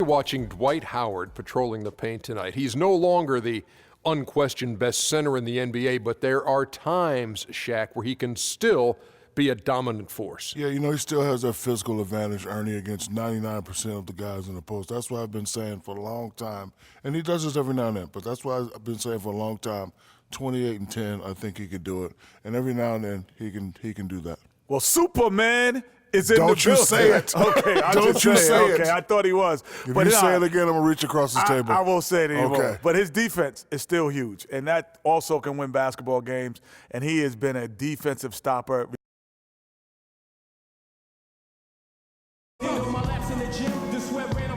watching Dwight Howard patrolling the paint tonight. He's no longer the unquestioned best center in the NBA, but there are times, Shaq, where he can still be a dominant force. Yeah, he still has that physical advantage, Ernie, against 99% of the guys in the post. That's what I've been saying for a long time. And he does this every now and then, but that's why I've been saying for a long time, 28 and 10, I think he could do it. And every now and then, he can do that. Well, Superman is in the building. Don't you say it. Okay, Don't you say it. Okay, I thought he was. If you say it again, I'm going to reach across this table. I won't say it anymore. Okay. But his defense is still huge, and that also can win basketball games, and he has been a defensive stopper.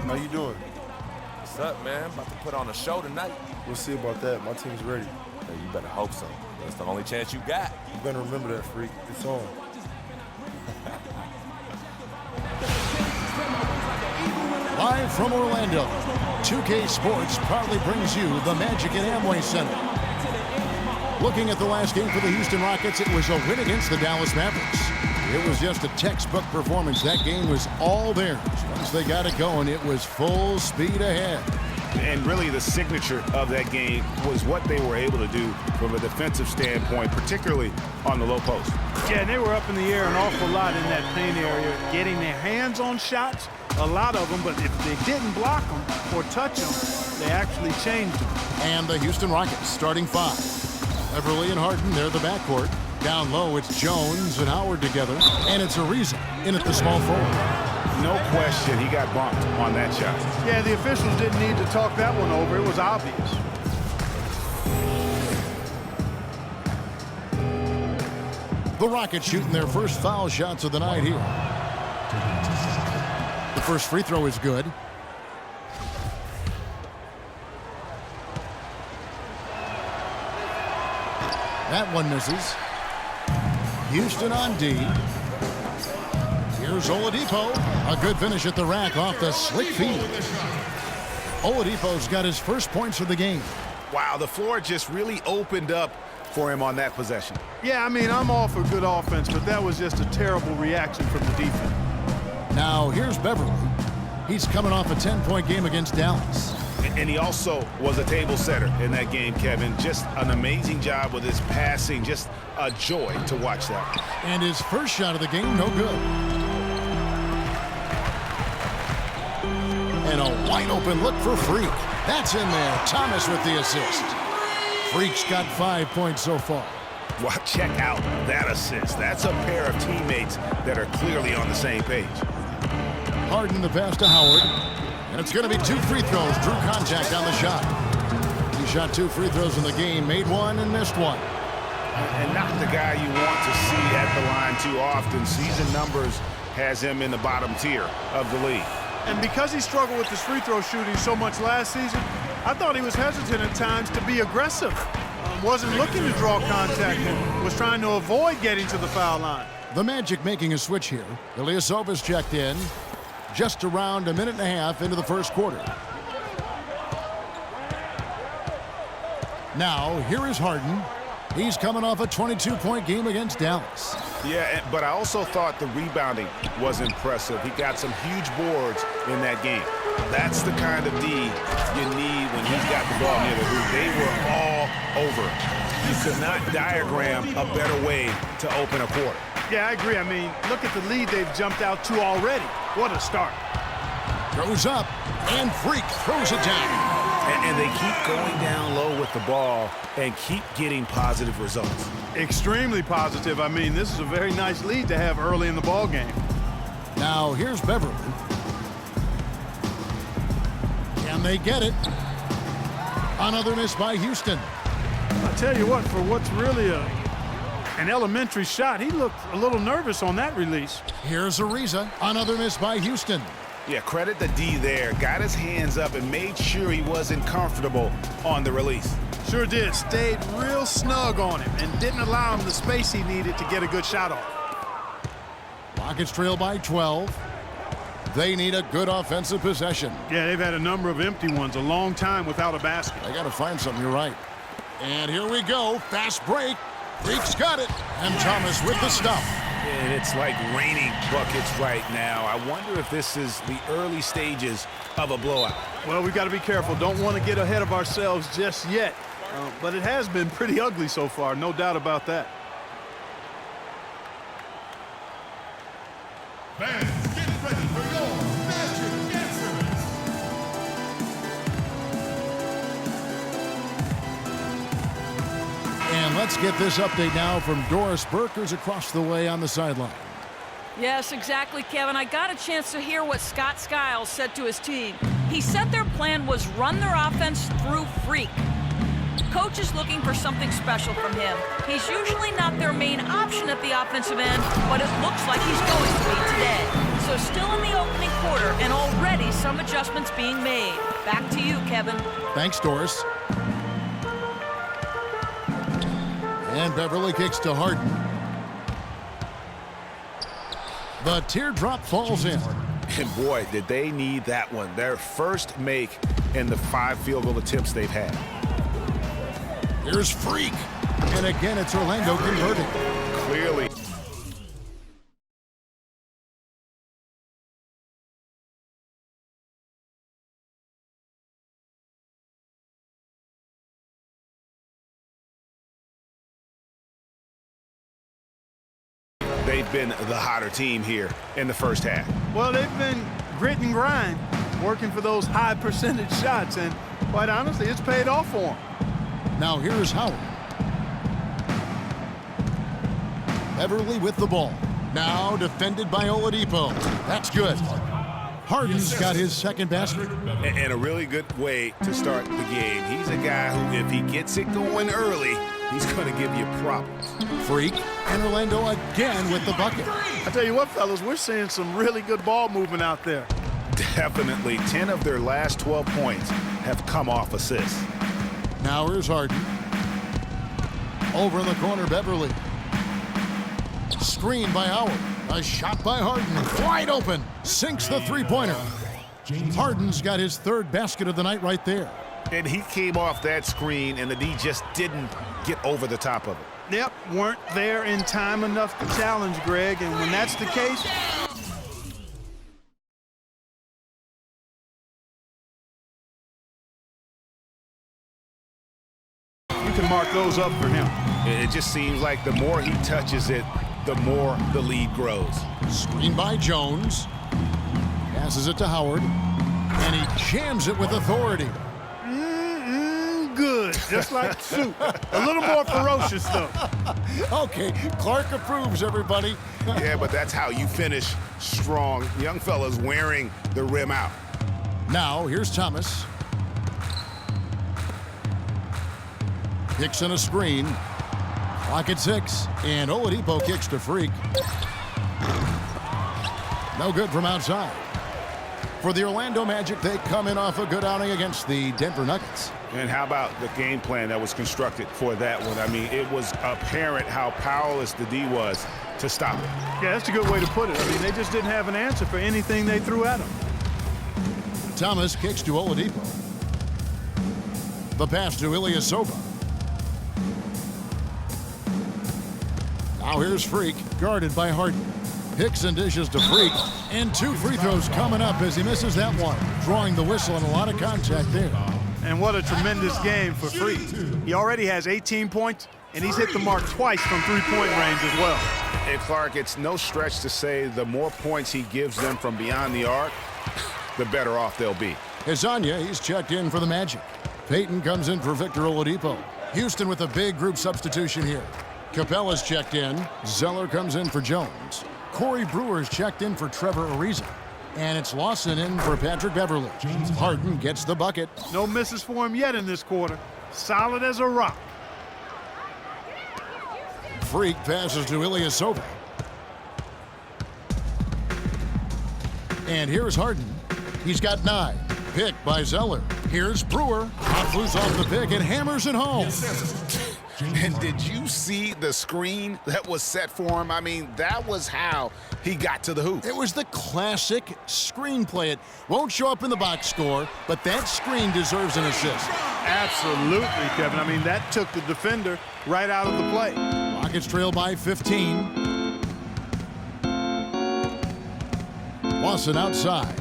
How you doing? What's up, man? About to put on a show tonight. We'll see about that. My team's ready. Hey, you better hope so. That's the only chance you got. You better remember that, freak. It's on. Live from Orlando, 2K Sports proudly brings you the Magic at Amway Center. Looking at the last game for the Houston Rockets, it was a win against the Dallas Mavericks. It was just a textbook performance. That game was all theirs. Once they got it going, it was full speed ahead. And really the signature of that game was what they were able to do from a defensive standpoint, particularly on the low post. Yeah, and they were up in the air an awful lot in that paint area, getting their hands on shots, a lot of them, but if they didn't block them or touch them, they actually changed them. And the Houston Rockets starting five. Everly and Harden, they're the backcourt. Down low, it's Jones and Howard together, and it's Ariza in at the small forward. No question he got bumped on that shot. Yeah, the officials didn't need to talk that one over. It was obvious. The Rockets shooting their first foul shots of the night here. The first free throw is good. That one misses. Houston on D. Here's Oladipo. A good finish at the rack off the slick feed. Oladipo's got his first points of the game. Wow, the floor just really opened up for him on that possession. Yeah, I mean, I'm all for good offense, but that was just a terrible reaction from the defense. Now, here's Beverly. He's coming off a 10-point game against Dallas. And he also was a table setter in that game, Kevin. Just an amazing job with his passing. Just a joy to watch that. And his first shot of the game, no good. And a wide-open look for Freak. That's in there. Thomas with the assist. Freak's got 5 points so far. Well, check out that assist. That's a pair of teammates that are clearly on the same page. Harden the pass to Howard. And it's going to be 2 free throws. Drew contact on the shot. He shot 2 free throws in the game, made 1 and missed 1. And not the guy you want to see at the line too often. Season numbers has him in the bottom tier of the league. And because he struggled with his free throw shooting so much last season, I thought he was hesitant at times to be aggressive. Wasn't looking to draw contact and was trying to avoid getting to the foul line. The Magic making a switch here. Ilyasova's checked in. Just around a minute and a half into the first quarter. Now, here is Harden. He's coming off a 22-point game against Dallas. Yeah, but I also thought the rebounding was impressive. He got some huge boards in that game. That's the kind of D you need when he's got the ball near the hoop. They were all over. You could not diagram a better way to open a quarter. Yeah, I agree. I mean, look at the lead they've jumped out to already. What a start. Goes up, and Freak throws it down. And they keep going down low with the ball and keep getting positive results. Extremely positive. I mean, this is a very nice lead to have early in the ball game. Now, here's Beverly. Can they get it? Another miss by Houston. I tell you what, for what's really an elementary shot, he looked a little nervous on that release. Here's Ariza. Another miss by Houston. Yeah, credit the D there. Got his hands up and made sure he wasn't comfortable on the release. Sure did. Stayed real snug on him and didn't allow him the space he needed to get a good shot off. Rockets trail by 12. They need a good offensive possession. Yeah, they've had a number of empty ones, a long time without a basket. They got to find something, you're right. And here we go. Fast break. Freak's got it. And Thomas with the stuff. And it's like raining buckets right now. I wonder if this is the early stages of a blowout. Well, we've got to be careful. Don't want to get ahead of ourselves just yet. But it has been pretty ugly so far, no doubt about that. Fans, get ready for your Magic Answers. And let's get this update now from Doris Burkers across the way on the sideline. Yes, exactly, Kevin. I got a chance to hear what Scott Skiles said to his team. He said their plan was run their offense through Freak. Coach is looking for something special from him. He's usually not their main option at the offensive end, but it looks like he's going to be today. So still in the opening quarter, and already some adjustments being made. Back to you, Kevin. Thanks, Doris. And Beverly kicks to Harden. The teardrop falls in. And boy, did they need that one. Their first make in the 5 field goal attempts they've had. Here's Freak. And again, it's Orlando converting. Clearly. They've been the hotter team here in the first half. Well, they've been grit and grind, working for those high percentage shots, and quite honestly, it's paid off for them. Now here's Howard. Beverly with the ball. Now defended by Oladipo. That's good. Harden's got his second basket. And a really good way to start the game. He's a guy who, if he gets it going early, he's going to give you problems. Freak and Orlando again with the bucket. I tell you what, fellas, we're seeing some really good ball movement out there. Definitely. 10 of their last 12 points have come off assists. Now here's Harden. Over in the corner, Beverly. Screen by Howard. A shot by Harden. Wide open. Sinks the three-pointer. Harden's got his third basket of the night right there. And he came off that screen, and the D just didn't get over the top of it. Yep, weren't there in time enough to challenge Greg, and when that's the case, you can mark those up for him. It just seems like the more he touches it, the more the lead grows. Screen by Jones. Passes it to Howard. And he jams it with authority. Good, just like soup. A little more ferocious, though. Okay, Clark approves, everybody. Yeah, but that's how you finish strong. Young fella's wearing the rim out. Now, here's Thomas. Kicks in a screen. Clock at 6. And Oladipo kicks to Freak. No good from outside. For the Orlando Magic, they come in off a good outing against the Denver Nuggets. And how about the game plan that was constructed for that one? I mean, it was apparent how powerless the D was to stop it. Yeah, that's a good way to put it. I mean, they just didn't have an answer for anything they threw at them. Thomas kicks to Oladipo. The pass to Ilyasova. Now here's Freak, guarded by Harden. Picks and dishes to Freak. And 2 free throws coming up as he misses that one. Drawing the whistle and a lot of contact there. And what a tremendous game for Freak. He already has 18 points, and he's hit the mark twice from three-point range as well. And Clark, it's no stretch to say the more points he gives them from beyond the arc, the better off they'll be. Hezonja, he's checked in for the Magic. Payton comes in for Victor Oladipo. Houston with a big group substitution here. Capella's checked in. Zeller comes in for Jones. Corey Brewer's checked in for Trevor Ariza. And it's Lawson in for Patrick Beverly. Harden gets the bucket. No misses for him yet in this quarter. Solid as a rock. Freak passes to Ilyasova. And here's Harden. He's got 9. Pick by Zeller. Here's Brewer. Flews off the pick and hammers it home. And did you see the screen that was set for him? I mean, that was how he got to the hoop. It was the classic screenplay. It won't show up in the box score, but that screen deserves an assist. Absolutely, Kevin. I mean, that took the defender right out of the play. Rockets trail by 15. Lawson outside.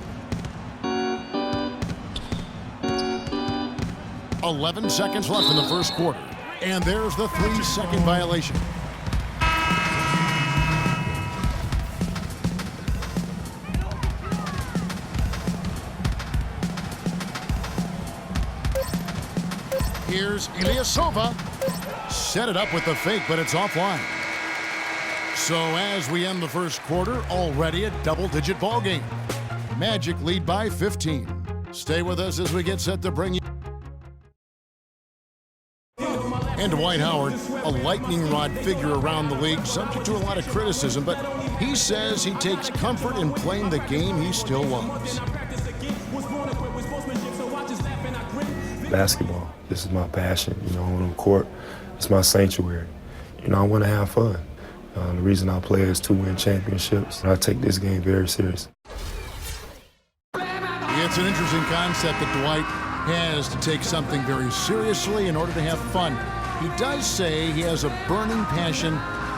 11 seconds left in the first quarter. And there's the 3-second violation. Here's Ilyasova. Set it up with the fake, but it's offline. So as we end the first quarter, already a double-digit ball game. Magic lead by 15. Stay with us as we get set to bring you. And Dwight Howard, a lightning rod figure around the league, subject to a lot of criticism, but he says he takes comfort in playing the game he still loves. Basketball, this is my passion. On the court, it's my sanctuary. I want to have fun. The reason I play is to win championships. I take this game very serious. It's an interesting concept that Dwight has to take something very seriously in order to have fun. He does say he has a burning passion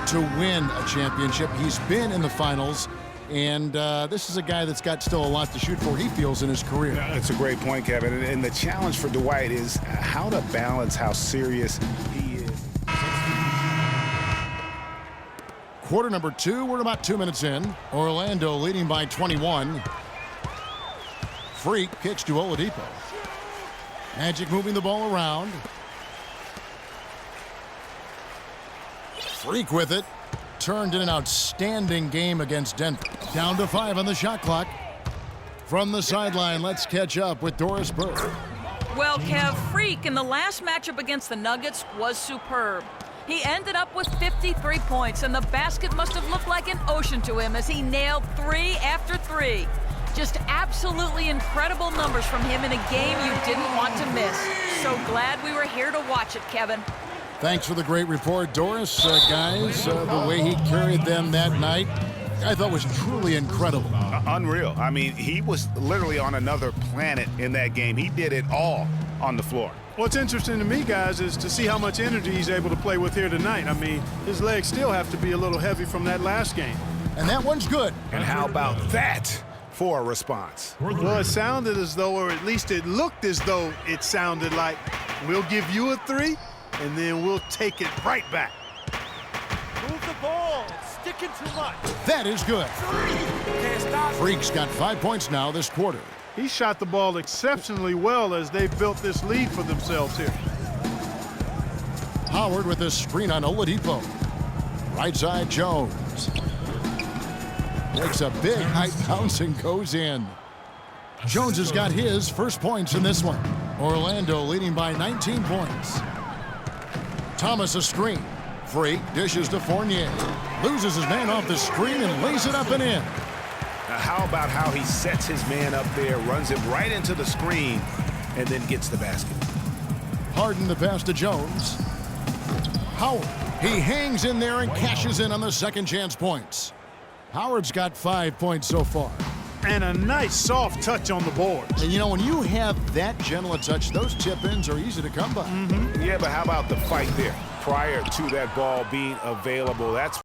to win a championship. He's been in the finals, and this is a guy that's got still a lot to shoot for, he feels, in his career. That's a great point, Kevin. And the challenge for Dwight is how to balance how serious he is. Quarter number 2, we're about 2 minutes in. Orlando leading by 21. Freak kicks to Oladipo. Magic moving the ball around. Freak with it. Turned in an outstanding game against Denver. Down to 5 on the shot clock. From the sideline, let's catch up with Doris Burke. Well, Kev, Freak in the last matchup against the Nuggets was superb. He ended up with 53 points, and the basket must have looked like an ocean to him as he nailed 3 after 3. Just absolutely incredible numbers from him in a game you didn't want to miss. So glad we were here to watch it, Kevin. Thanks for the great report, Doris. Guys, the way he carried them that night, I thought was truly incredible. Unreal. I mean, he was literally on another planet in that game. He did it all on the floor. What's interesting to me, guys, is to see how much energy he's able to play with here tonight. I mean, his legs still have to be a little heavy from that last game. And that one's good. And how about that for a response? Well, it sounded as though, or at least it looked as though it sounded like, we'll give you a 3, and then we'll take it right back. Move the ball. It's sticking too much. That is good. Freak's got 5 points now this quarter. He shot the ball exceptionally well as they've built this lead for themselves here. Howard with a screen on Oladipo. Right side, Jones. Makes a big height bounce and goes in. Jones has got his first points in this one. Orlando leading by 19 points. Thomas a screen. Freak dishes to Fournier. Loses his man off the screen and lays it up and in. Now, how about how he sets his man up there, runs it right into the screen, and then gets the basket? Harden the pass to Jones. Howard. He hangs in there and cashes in on the second chance points. Howard's got 5 points so far. And a nice soft touch on the board. And when you have that gentle a touch, those tip-ins are easy to come by. Yeah, but how about the fight there? Prior to that ball being available, that's